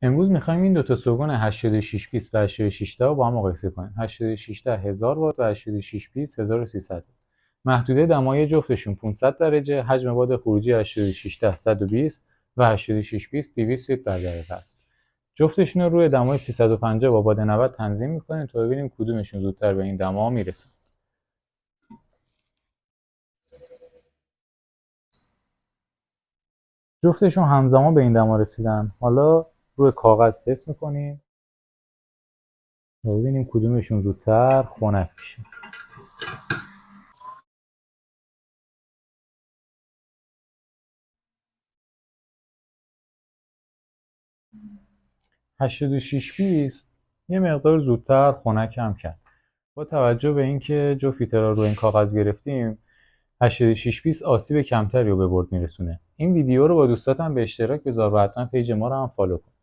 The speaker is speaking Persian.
امروز میخوایم این دوتا سوگن 86 20 و 86 تا با هم مقایسه کنیم. 86 تا 1000 وات و 86 20 1300. محدوده دمای جفتشون 500 درجه، حجم باد خروجی 86 تا 120 و 86 20 200 لیتر در دقیقه است. جفتشون رو روی دمای 350 با باد 90 تنظیم میکنیم تا ببینیم کدومشون زودتر به این دما میرسه. جفتشون همزمان به این دما رسیدن. حالا روی کاغذ تست میکنیم و ببینیم کدومشون زودتر خنک میشه. هشتاد و شیش 20 یه مقدار زودتر خنک هم کرد. با توجه به اینکه جفت فیترها رو این کاغذ گرفتیم، 86 20 آسیب کمتری رو به برد میرسونه. این ویدیو رو با دوستاتم به اشتراک بذار و حتما پیج ما رو هم فالو کن.